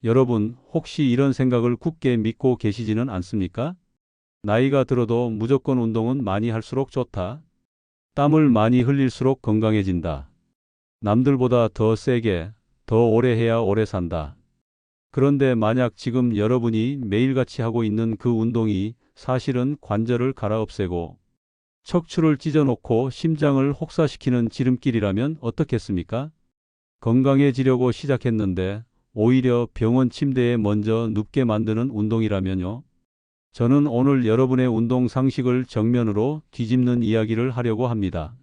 여러분, 혹시 이런 생각을 굳게 믿고 계시지는 않습니까? 나이가 들어도 무조건 운동은 많이 할수록 좋다. 땀을 많이 흘릴수록 건강해진다. 남들보다 더 세게, 더 오래 해야 오래 산다. 그런데 만약 지금 여러분이 매일같이 하고 있는 그 운동이 사실은 관절을 갈아엎애고 척추를 찢어놓고 심장을 혹사시키는 지름길이라면 어떻겠습니까? 건강해지려고 시작했는데 오히려 병원 침대에 먼저 눕게 만드는 운동이라면요. 저는 오늘 여러분의 운동 상식을 정면으로 뒤집는 이야기를 하려고 합니다.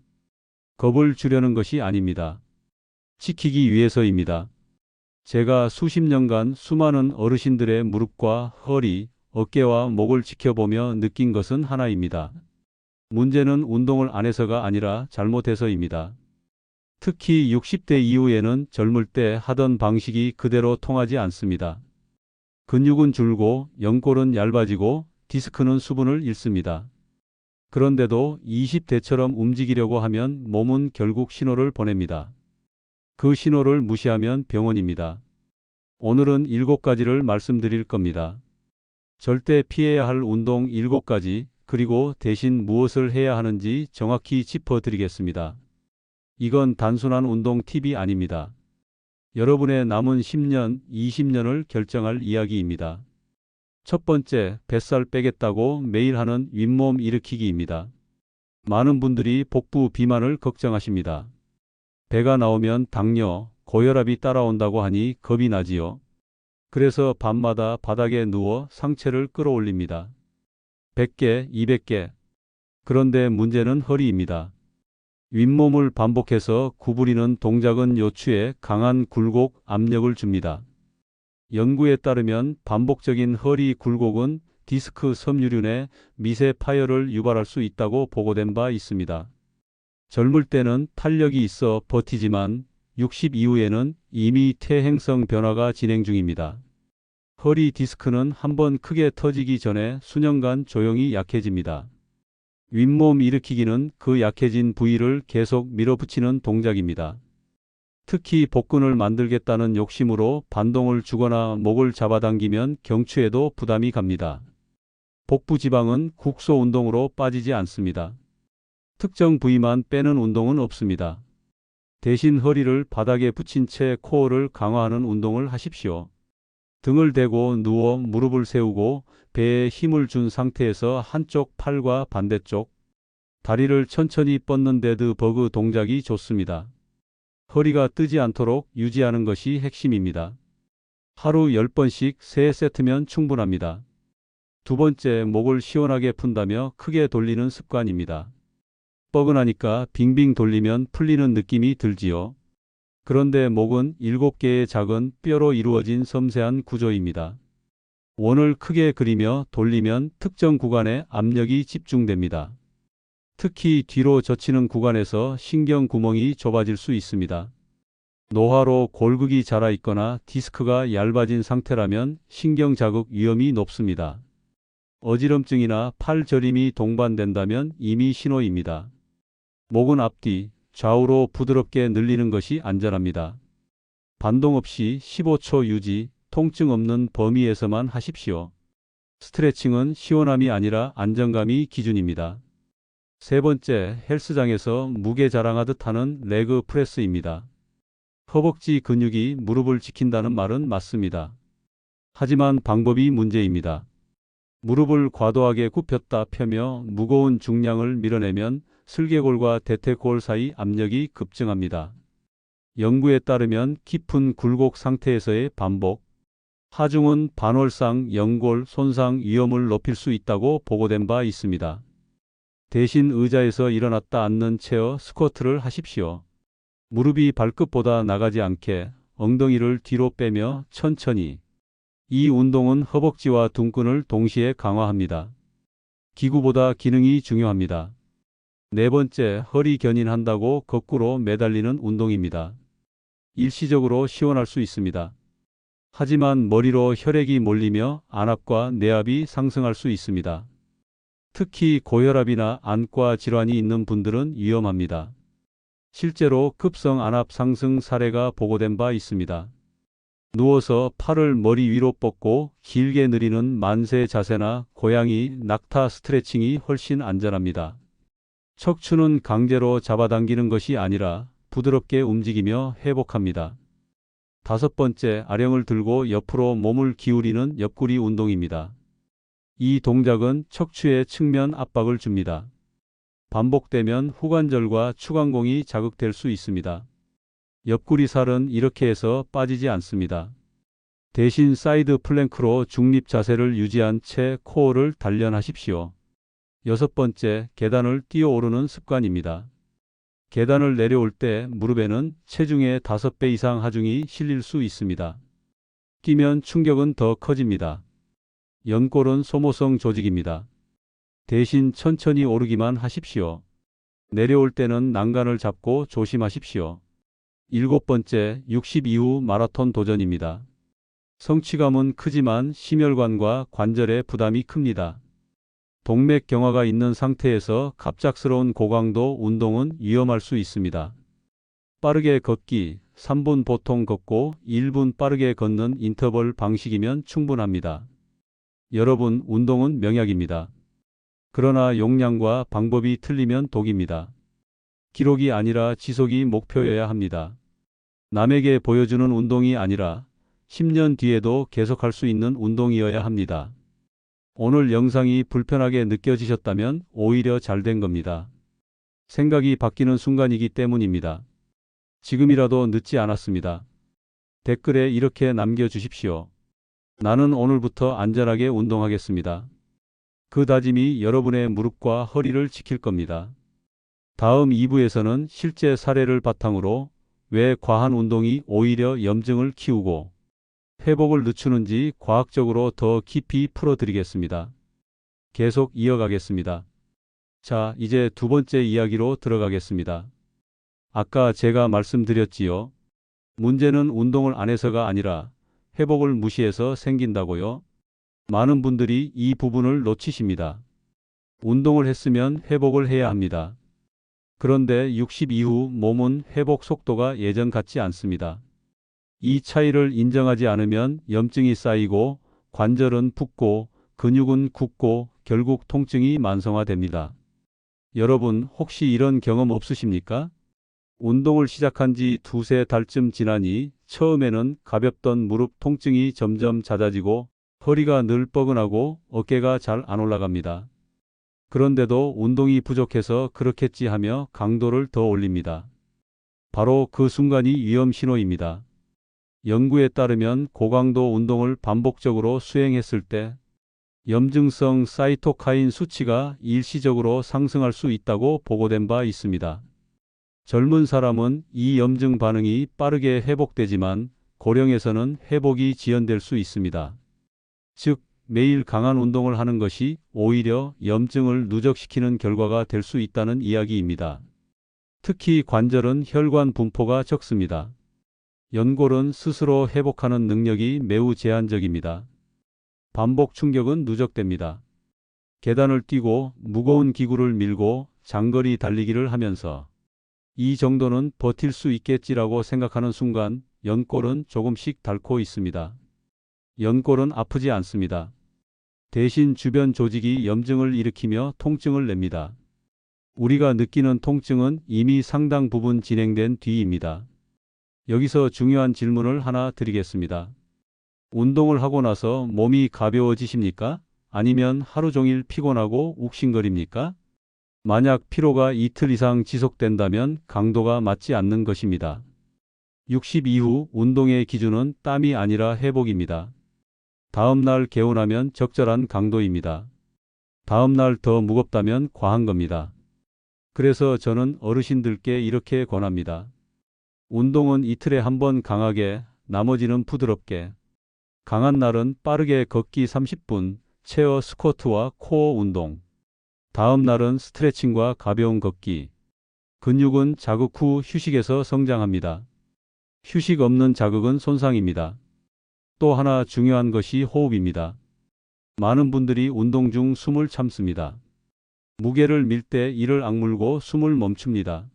겁을 주려는 것이 아닙니다. 지키기 위해서입니다. 제가 수십 년간 수많은 어르신들의 무릎과 허리, 어깨와 목을 지켜보며 느낀 것은 하나입니다. 문제는 운동을 안 해서가 아니라 잘못해서입니다. 특히 60대 이후에는 젊을 때 하던 방식이 그대로 통하지 않습니다. 근육은 줄고 연골은 얇아지고 디스크는 수분을 잃습니다. 그런데도 20대처럼 움직이려고 하면 몸은 결국 신호를 보냅니다. 그 신호를 무시하면 병원입니다. 오늘은 7가지를 말씀드릴 겁니다. 절대 피해야 할 운동 7가지, 그리고 대신 무엇을 해야 하는지 정확히 짚어드리겠습니다. 이건 단순한 운동 팁이 아닙니다. 여러분의 남은 10년, 20년을 결정할 이야기입니다. 첫 번째, 뱃살 빼겠다고 매일 하는 윗몸 일으키기입니다. 많은 분들이 복부 비만을 걱정하십니다. 배가 나오면 당뇨, 고혈압이 따라온다고 하니 겁이 나지요. 그래서 밤마다 바닥에 누워 상체를 끌어올립니다. 100개, 200개. 그런데 문제는 허리입니다. 윗몸을 반복해서 구부리는 동작은 요추에 강한 굴곡 압력을 줍니다. 연구에 따르면 반복적인 허리 굴곡은 디스크 섬유륜에 미세 파열을 유발할 수 있다고 보고된 바 있습니다. 젊을 때는 탄력이 있어 버티지만 60 이후에는 이미 퇴행성 변화가 진행 중입니다. 허리 디스크는 한번 크게 터지기 전에 수년간 조용히 약해집니다. 윗몸 일으키기는 그 약해진 부위를 계속 밀어붙이는 동작입니다. 특히 복근을 만들겠다는 욕심으로 반동을 주거나 목을 잡아당기면 경추에도 부담이 갑니다. 복부 지방은 국소 운동으로 빠지지 않습니다. 특정 부위만 빼는 운동은 없습니다. 대신 허리를 바닥에 붙인 채 코어를 강화하는 운동을 하십시오. 등을 대고 누워 무릎을 세우고 배에 힘을 준 상태에서 한쪽 팔과 반대쪽 다리를 천천히 뻗는 데드 버그 동작이 좋습니다. 허리가 뜨지 않도록 유지하는 것이 핵심입니다. 하루 10번씩 3세트면 충분합니다. 두 번째, 목을 시원하게 푼다며 크게 돌리는 습관입니다. 뻐근하니까 빙빙 돌리면 풀리는 느낌이 들지요. 그런데 목은 7개의 작은 뼈로 이루어진 섬세한 구조입니다. 원을 크게 그리며 돌리면 특정 구간에 압력이 집중됩니다. 특히 뒤로 젖히는 구간에서 신경 구멍이 좁아질 수 있습니다. 노화로 골극이 자라 있거나 디스크가 얇아진 상태라면 신경 자극 위험이 높습니다. 어지럼증이나 팔 저림이 동반된다면 이미 신호입니다. 목은 앞뒤, 좌우로 부드럽게 늘리는 것이 안전합니다. 반동 없이 15초 유지, 통증 없는 범위에서만 하십시오. 스트레칭은 시원함이 아니라 안정감이 기준입니다. 세 번째, 헬스장에서 무게 자랑하듯 하는 레그 프레스입니다. 허벅지 근육이 무릎을 지킨다는 말은 맞습니다. 하지만 방법이 문제입니다. 무릎을 과도하게 굽혔다 펴며 무거운 중량을 밀어내면 슬개골과 대퇴골 사이 압력이 급증합니다. 연구에 따르면 깊은 굴곡 상태에서의 반복, 하중은 반월상 연골 손상 위험을 높일 수 있다고 보고된 바 있습니다. 대신 의자에서 일어났다 앉는 체어 스쿼트를 하십시오. 무릎이 발끝보다 나가지 않게 엉덩이를 뒤로 빼며 천천히. 이 운동은 허벅지와 등근을 동시에 강화합니다. 기구보다 기능이 중요합니다. 네 번째, 허리 견인한다고 거꾸로 매달리는 운동입니다. 일시적으로 시원할 수 있습니다. 하지만 머리로 혈액이 몰리며 안압과 내압이 상승할 수 있습니다. 특히 고혈압이나 안과 질환이 있는 분들은 위험합니다. 실제로 급성 안압 상승 사례가 보고된 바 있습니다. 누워서 팔을 머리 위로 뻗고 길게 느리는 만세 자세나 고양이, 낙타 스트레칭이 훨씬 안전합니다. 척추는 강제로 잡아당기는 것이 아니라 부드럽게 움직이며 회복합니다. 다섯 번째, 아령을 들고 옆으로 몸을 기울이는 옆구리 운동입니다. 이 동작은 척추에 측면 압박을 줍니다. 반복되면 후관절과 추간공이 자극될 수 있습니다. 옆구리 살은 이렇게 해서 빠지지 않습니다. 대신 사이드 플랭크로 중립 자세를 유지한 채 코어를 단련하십시오. 여섯 번째, 계단을 뛰어오르는 습관입니다. 계단을 내려올 때 무릎에는 체중의 5배 이상 하중이 실릴 수 있습니다. 뛰면 충격은 더 커집니다. 연골은 소모성 조직입니다. 대신 천천히 오르기만 하십시오. 내려올 때는 난간을 잡고 조심하십시오. 일곱 번째, 60 이후 마라톤 도전입니다. 성취감은 크지만 심혈관과 관절에 부담이 큽니다. 동맥 경화가 있는 상태에서 갑작스러운 고강도 운동은 위험할 수 있습니다. 빠르게 걷기, 3분 보통 걷고 1분 빠르게 걷는 인터벌 방식이면 충분합니다. 여러분, 운동은 명약입니다. 그러나 용량과 방법이 틀리면 독입니다. 기록이 아니라 지속이 목표여야 합니다. 남에게 보여주는 운동이 아니라 10년 뒤에도 계속할 수 있는 운동이어야 합니다. 오늘 영상이 불편하게 느껴지셨다면 오히려 잘 된 겁니다. 생각이 바뀌는 순간이기 때문입니다. 지금이라도 늦지 않았습니다. 댓글에 이렇게 남겨주십시오. 나는 오늘부터 안전하게 운동하겠습니다. 그 다짐이 여러분의 무릎과 허리를 지킬 겁니다. 다음 2부에서는 실제 사례를 바탕으로 왜 과한 운동이 오히려 염증을 키우고 회복을 늦추는지 과학적으로 더 깊이 풀어드리겠습니다. 계속 이어가겠습니다. 자, 이제 두 번째 이야기로 들어가겠습니다. 아까 제가 말씀드렸지요. 문제는 운동을 안 해서가 아니라 회복을 무시해서 생긴다고요. 많은 분들이 이 부분을 놓치십니다. 운동을 했으면 회복을 해야 합니다. 그런데 60 이후 몸은 회복 속도가 예전 같지 않습니다. 이 차이를 인정하지 않으면 염증이 쌓이고 관절은 붓고 근육은 굳고 결국 통증이 만성화됩니다. 여러분, 혹시 이런 경험 없으십니까? 운동을 시작한 지 두세 달쯤 지나니 처음에는 가볍던 무릎 통증이 점점 잦아지고 허리가 늘 뻐근하고 어깨가 잘 안 올라갑니다. 그런데도 운동이 부족해서 그렇겠지 하며 강도를 더 올립니다. 바로 그 순간이 위험 신호입니다. 연구에 따르면 고강도 운동을 반복적으로 수행했을 때 염증성 사이토카인 수치가 일시적으로 상승할 수 있다고 보고된 바 있습니다. 젊은 사람은 이 염증 반응이 빠르게 회복되지만 고령에서는 회복이 지연될 수 있습니다. 즉, 매일 강한 운동을 하는 것이 오히려 염증을 누적시키는 결과가 될 수 있다는 이야기입니다. 특히 관절은 혈관 분포가 적습니다. 연골은 스스로 회복하는 능력이 매우 제한적입니다. 반복 충격은 누적됩니다. 계단을 뛰고 무거운 기구를 밀고 장거리 달리기를 하면서 이 정도는 버틸 수 있겠지라고 생각하는 순간 연골은 조금씩 닳고 있습니다. 연골은 아프지 않습니다. 대신 주변 조직이 염증을 일으키며 통증을 냅니다. 우리가 느끼는 통증은 이미 상당 부분 진행된 뒤입니다. 여기서 중요한 질문을 하나 드리겠습니다. 운동을 하고 나서 몸이 가벼워지십니까? 아니면 하루 종일 피곤하고 욱신거립니까? 만약 피로가 이틀 이상 지속된다면 강도가 맞지 않는 것입니다. 60 이후 운동의 기준은 땀이 아니라 회복입니다. 다음 날 개운하면 적절한 강도입니다. 다음 날 더 무겁다면 과한 겁니다. 그래서 저는 어르신들께 이렇게 권합니다. 운동은 이틀에 한 번 강하게, 나머지는 부드럽게. 강한 날은 빠르게 걷기 30분, 체어 스쿼트와 코어 운동. 다음 날은 스트레칭과 가벼운 걷기. 근육은 자극 후 휴식에서 성장합니다. 휴식 없는 자극은 손상입니다. 또 하나 중요한 것이 호흡입니다. 많은 분들이 운동 중 숨을 참습니다. 무게를 밀 때 이를 악물고 숨을 멈춥니다.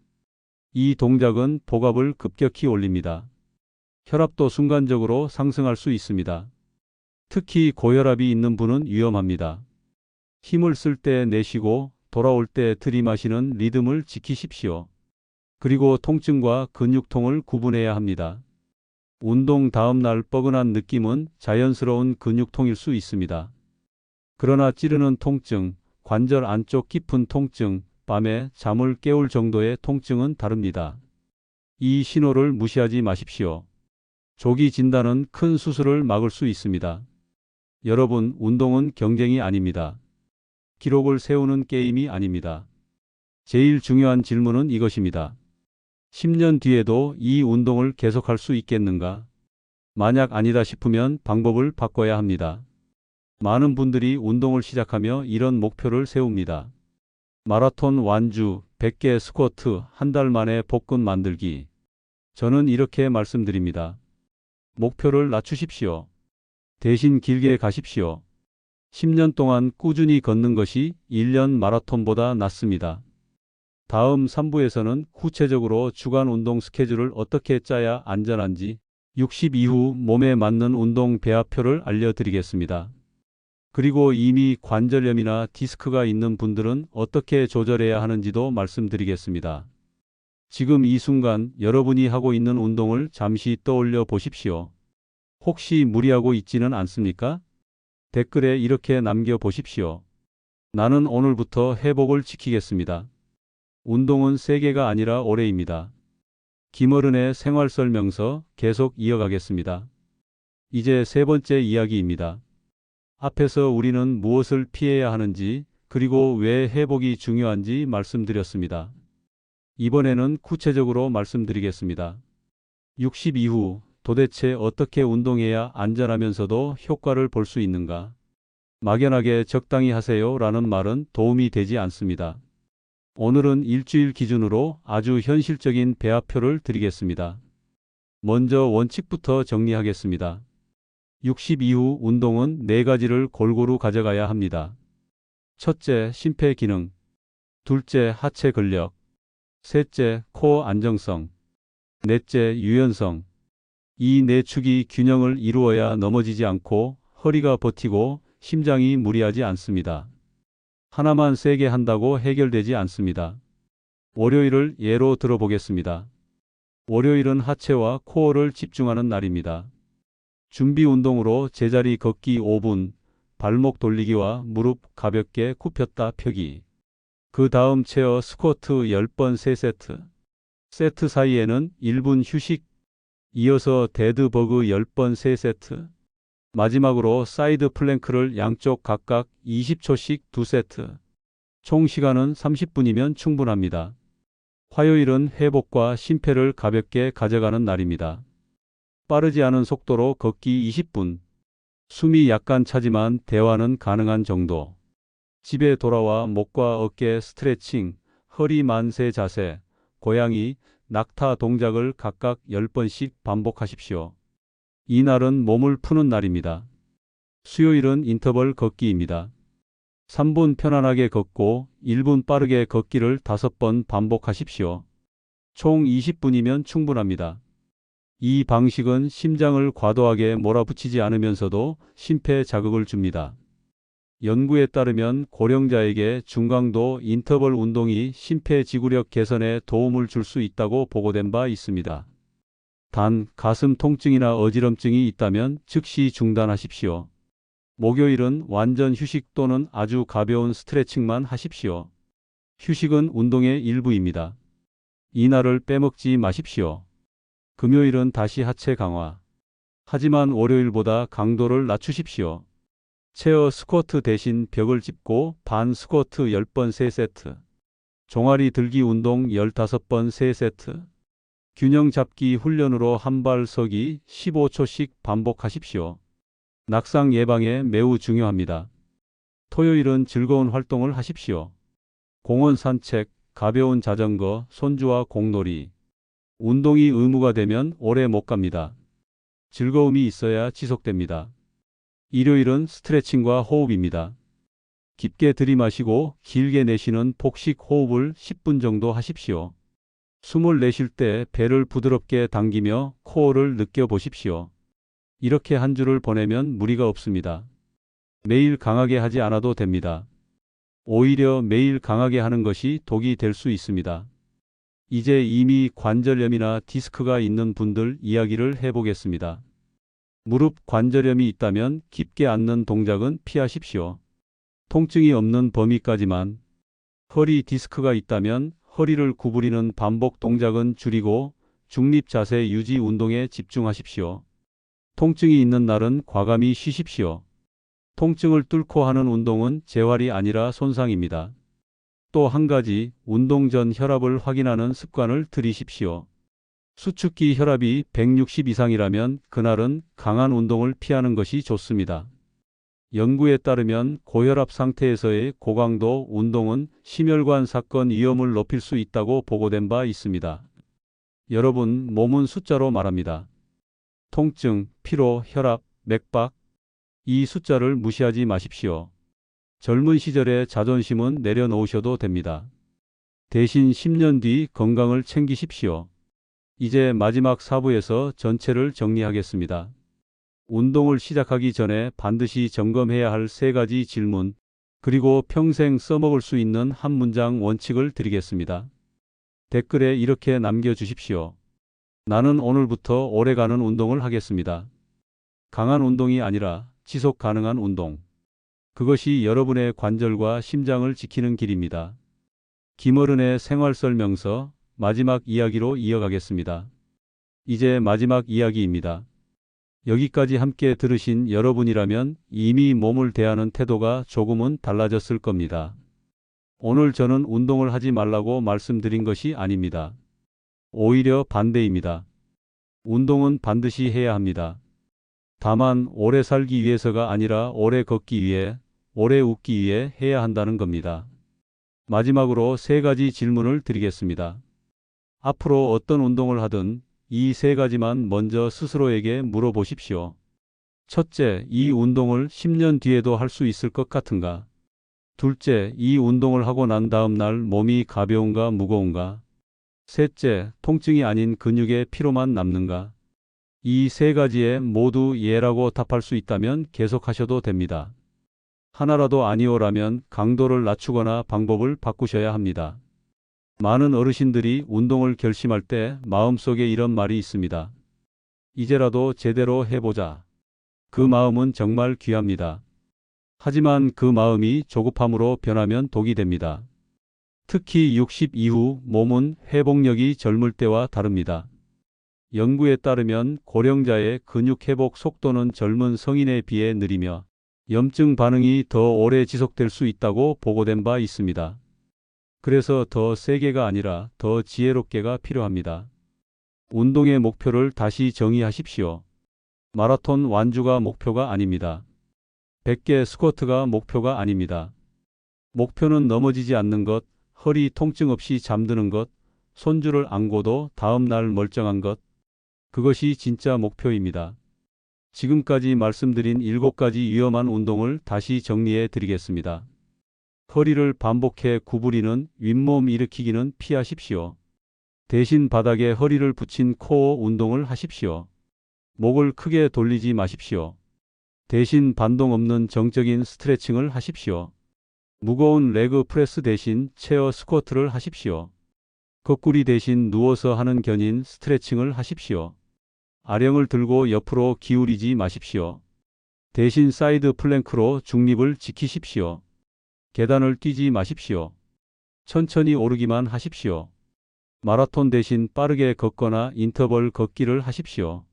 이 동작은 복압을 급격히 올립니다. 혈압도 순간적으로 상승할 수 있습니다. 특히 고혈압이 있는 분은 위험합니다. 힘을 쓸 때 내쉬고 돌아올 때 들이마시는 리듬을 지키십시오. 그리고 통증과 근육통을 구분해야 합니다. 운동 다음 날 뻐근한 느낌은 자연스러운 근육통일 수 있습니다. 그러나 찌르는 통증, 관절 안쪽 깊은 통증, 밤에 잠을 깨울 정도의 통증은 다릅니다. 이 신호를 무시하지 마십시오. 조기 진단은 큰 수술을 막을 수 있습니다. 여러분, 운동은 경쟁이 아닙니다. 기록을 세우는 게임이 아닙니다. 제일 중요한 질문은 이것입니다. 10년 뒤에도 이 운동을 계속할 수 있겠는가? 만약 아니다 싶으면 방법을 바꿔야 합니다. 많은 분들이 운동을 시작하며 이런 목표를 세웁니다. 마라톤 완주, 100개 스쿼트, 한 달 만에 복근 만들기. 저는 이렇게 말씀드립니다. 목표를 낮추십시오. 대신 길게 가십시오. 10년 동안 꾸준히 걷는 것이 1년 마라톤보다 낫습니다. 다음 3부에서는 구체적으로 주간 운동 스케줄을 어떻게 짜야 안전한지 60 이후 몸에 맞는 운동 배합표를 알려드리겠습니다. 그리고 이미 관절염이나 디스크가 있는 분들은 어떻게 조절해야 하는지도 말씀드리겠습니다. 지금 이 순간 여러분이 하고 있는 운동을 잠시 떠올려 보십시오. 혹시 무리하고 있지는 않습니까? 댓글에 이렇게 남겨보십시오. 나는 오늘부터 회복을 지키겠습니다. 운동은 세계가 아니라 오래입니다. 김어른의 생활설명서 계속 이어가겠습니다. 이제 세 번째 이야기입니다. 앞에서 우리는 무엇을 피해야 하는지 그리고 왜 회복이 중요한지 말씀드렸습니다. 이번에는 구체적으로 말씀드리겠습니다. 60 이후 도대체 어떻게 운동해야 안전하면서도 효과를 볼 수 있는가? 막연하게 적당히 하세요 라는 말은 도움이 되지 않습니다. 오늘은 일주일 기준으로 아주 현실적인 배합표를 드리겠습니다. 먼저 원칙부터 정리하겠습니다. 60 이후 운동은 4가지를 골고루 가져가야 합니다. 첫째, 심폐기능. 둘째, 하체 근력. 셋째, 코어 안정성. 넷째, 유연성. 이 네 축이 균형을 이루어야 넘어지지 않고 허리가 버티고 심장이 무리하지 않습니다. 하나만 세게 한다고 해결되지 않습니다. 월요일을 예로 들어보겠습니다. 월요일은 하체와 코어를 집중하는 날입니다. 준비 운동으로 제자리 걷기 5분, 발목 돌리기와 무릎 가볍게 굽혔다 펴기. 그 다음 체어 스쿼트 10번 3세트. 세트 사이에는 1분 휴식. 이어서 데드버그 10번 3세트. 마지막으로 사이드 플랭크를 양쪽 각각 20초씩 2세트. 총 시간은 30분이면 충분합니다. 화요일은 회복과 심폐를 가볍게 가져가는 날입니다. 빠르지 않은 속도로 걷기 20분. 숨이 약간 차지만 대화는 가능한 정도. 집에 돌아와 목과 어깨 스트레칭, 허리 만세 자세, 고양이, 낙타 동작을 각각 10번씩 반복하십시오. 이날은 몸을 푸는 날입니다. 수요일은 인터벌 걷기입니다. 3분 편안하게 걷고 1분 빠르게 걷기를 5번 반복하십시오. 총 20분이면 충분합니다. 이 방식은 심장을 과도하게 몰아붙이지 않으면서도 심폐 자극을 줍니다. 연구에 따르면 고령자에게 중강도 인터벌 운동이 심폐지구력 개선에 도움을 줄 수 있다고 보고된 바 있습니다. 단, 가슴 통증이나 어지럼증이 있다면 즉시 중단하십시오. 목요일은 완전 휴식 또는 아주 가벼운 스트레칭만 하십시오. 휴식은 운동의 일부입니다. 이날을 빼먹지 마십시오. 금요일은 다시 하체 강화. 하지만 월요일보다 강도를 낮추십시오. 체어 스쿼트 대신 벽을 짚고 반 스쿼트 10번 3세트. 종아리 들기 운동 15번 3세트. 균형 잡기 훈련으로 한 발 서기 15초씩 반복하십시오. 낙상 예방에 매우 중요합니다. 토요일은 즐거운 활동을 하십시오. 공원 산책, 가벼운 자전거, 손주와 공놀이. 운동이 의무가 되면 오래 못 갑니다. 즐거움이 있어야 지속됩니다. 일요일은 스트레칭과 호흡입니다. 깊게 들이마시고 길게 내쉬는 복식 호흡을 10분 정도 하십시오. 숨을 내쉴 때 배를 부드럽게 당기며 코어를 느껴보십시오. 이렇게 한 주를 보내면 무리가 없습니다. 매일 강하게 하지 않아도 됩니다. 오히려 매일 강하게 하는 것이 독이 될 수 있습니다. 이제 이미 관절염이나 디스크가 있는 분들 이야기를 해보겠습니다. 무릎 관절염이 있다면 깊게 앉는 동작은 피하십시오. 통증이 없는 범위까지만. 허리 디스크가 있다면 허리를 구부리는 반복 동작은 줄이고 중립 자세 유지 운동에 집중하십시오. 통증이 있는 날은 과감히 쉬십시오. 통증을 뚫고 하는 운동은 재활이 아니라 손상입니다. 또 한 가지, 운동 전 혈압을 확인하는 습관을 들이십시오. 수축기 혈압이 160 이상이라면 그날은 강한 운동을 피하는 것이 좋습니다. 연구에 따르면 고혈압 상태에서의 고강도 운동은 심혈관 사건 위험을 높일 수 있다고 보고된 바 있습니다. 여러분, 몸은 숫자로 말합니다. 통증, 피로, 혈압, 맥박, 이 숫자를 무시하지 마십시오. 젊은 시절의 자존심은 내려놓으셔도 됩니다. 대신 10년 뒤 건강을 챙기십시오. 이제 마지막 4부에서 전체를 정리하겠습니다. 운동을 시작하기 전에 반드시 점검해야 할 3가지 질문, 그리고 평생 써먹을 수 있는 한 문장 원칙을 드리겠습니다. 댓글에 이렇게 남겨주십시오. 나는 오늘부터 오래가는 운동을 하겠습니다. 강한 운동이 아니라 지속 가능한 운동. 그것이 여러분의 관절과 심장을 지키는 길입니다. 김어른의 생활설명서 마지막 이야기로 이어가겠습니다. 이제 마지막 이야기입니다. 여기까지 함께 들으신 여러분이라면 이미 몸을 대하는 태도가 조금은 달라졌을 겁니다. 오늘 저는 운동을 하지 말라고 말씀드린 것이 아닙니다. 오히려 반대입니다. 운동은 반드시 해야 합니다. 다만 오래 살기 위해서가 아니라 오래 걷기 위해, 오래 웃기 위해 해야 한다는 겁니다. 마지막으로 3가지 질문을 드리겠습니다. 앞으로 어떤 운동을 하든 이 3가지만 먼저 스스로에게 물어보십시오. 첫째, 이 운동을 10년 뒤에도 할 수 있을 것 같은가? 둘째, 이 운동을 하고 난 다음 날 몸이 가벼운가 무거운가? 셋째, 통증이 아닌 근육의 피로만 남는가? 이 3가지에 모두 예라고 답할 수 있다면 계속하셔도 됩니다. 하나라도 아니오라면 강도를 낮추거나 방법을 바꾸셔야 합니다. 많은 어르신들이 운동을 결심할 때 마음속에 이런 말이 있습니다. 이제라도 제대로 해보자. 그 마음은 정말 귀합니다. 하지만 그 마음이 조급함으로 변하면 독이 됩니다. 특히 60 이후 몸은 회복력이 젊을 때와 다릅니다. 연구에 따르면 고령자의 근육 회복 속도는 젊은 성인에 비해 느리며 염증 반응이 더 오래 지속될 수 있다고 보고된 바 있습니다. 그래서 더 세게가 아니라 더 지혜롭게가 필요합니다. 운동의 목표를 다시 정의하십시오. 마라톤 완주가 목표가 아닙니다. 100개 스쿼트가 목표가 아닙니다. 목표는 넘어지지 않는 것, 허리 통증 없이 잠드는 것, 손주를 안고도 다음 날 멀쩡한 것, 그것이 진짜 목표입니다. 지금까지 말씀드린 7가지 위험한 운동을 다시 정리해 드리겠습니다. 허리를 반복해 구부리는 윗몸 일으키기는 피하십시오. 대신 바닥에 허리를 붙인 코어 운동을 하십시오. 목을 크게 돌리지 마십시오. 대신 반동 없는 정적인 스트레칭을 하십시오. 무거운 레그 프레스 대신 체어 스쿼트를 하십시오. 거꾸리 대신 누워서 하는 견인 스트레칭을 하십시오. 아령을 들고 옆으로 기울이지 마십시오. 대신 사이드 플랭크로 중립을 지키십시오. 계단을 뛰지 마십시오. 천천히 오르기만 하십시오. 마라톤 대신 빠르게 걷거나 인터벌 걷기를 하십시오.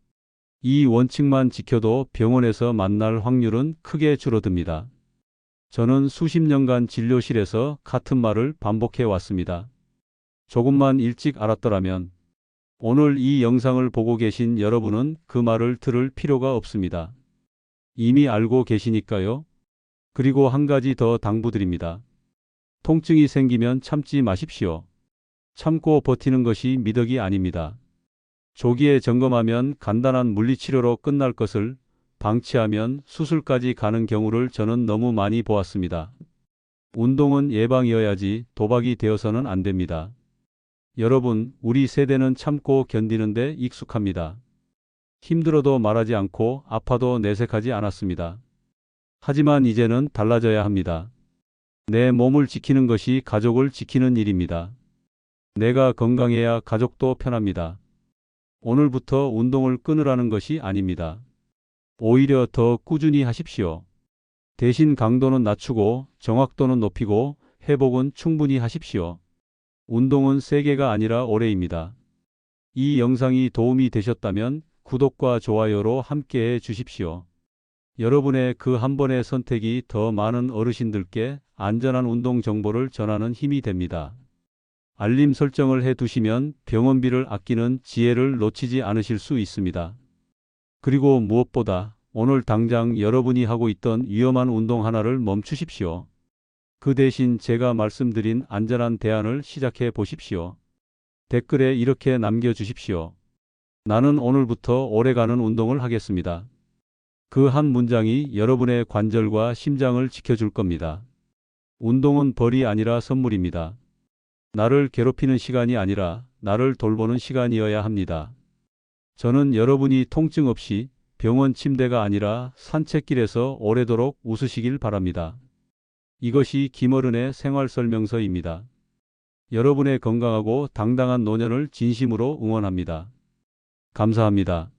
이 원칙만 지켜도 병원에서 만날 확률은 크게 줄어듭니다. 저는 수십 년간 진료실에서 같은 말을 반복해 왔습니다. 조금만 일찍 알았더라면 오늘 이 영상을 보고 계신 여러분은 그 말을 들을 필요가 없습니다. 이미 알고 계시니까요. 그리고 한 가지 더 당부드립니다. 통증이 생기면 참지 마십시오. 참고 버티는 것이 미덕이 아닙니다. 조기에 점검하면 간단한 물리치료로 끝날 것을 방치하면 수술까지 가는 경우를 저는 너무 많이 보았습니다. 운동은 예방이어야지 도박이 되어서는 안 됩니다. 여러분, 우리 세대는 참고 견디는데 익숙합니다. 힘들어도 말하지 않고 아파도 내색하지 않았습니다. 하지만 이제는 달라져야 합니다. 내 몸을 지키는 것이 가족을 지키는 일입니다. 내가 건강해야 가족도 편합니다. 오늘부터 운동을 끊으라는 것이 아닙니다. 오히려 더 꾸준히 하십시오. 대신 강도는 낮추고 정확도는 높이고 회복은 충분히 하십시오. 운동은 세게가 아니라 오래입니다. 이 영상이 도움이 되셨다면 구독과 좋아요로 함께해 주십시오. 여러분의 그 한 번의 선택이 더 많은 어르신들께 안전한 운동 정보를 전하는 힘이 됩니다. 알림 설정을 해 두시면 병원비를 아끼는 지혜를 놓치지 않으실 수 있습니다. 그리고 무엇보다 오늘 당장 여러분이 하고 있던 위험한 운동 하나를 멈추십시오. 그 대신 제가 말씀드린 안전한 대안을 시작해 보십시오. 댓글에 이렇게 남겨주십시오. 나는 오늘부터 오래가는 운동을 하겠습니다. 그 한 문장이 여러분의 관절과 심장을 지켜줄 겁니다. 운동은 벌이 아니라 선물입니다. 나를 괴롭히는 시간이 아니라 나를 돌보는 시간이어야 합니다. 저는 여러분이 통증 없이 병원 침대가 아니라 산책길에서 오래도록 웃으시길 바랍니다. 이것이 김어른의 생활설명서입니다. 여러분의 건강하고 당당한 노년을 진심으로 응원합니다. 감사합니다.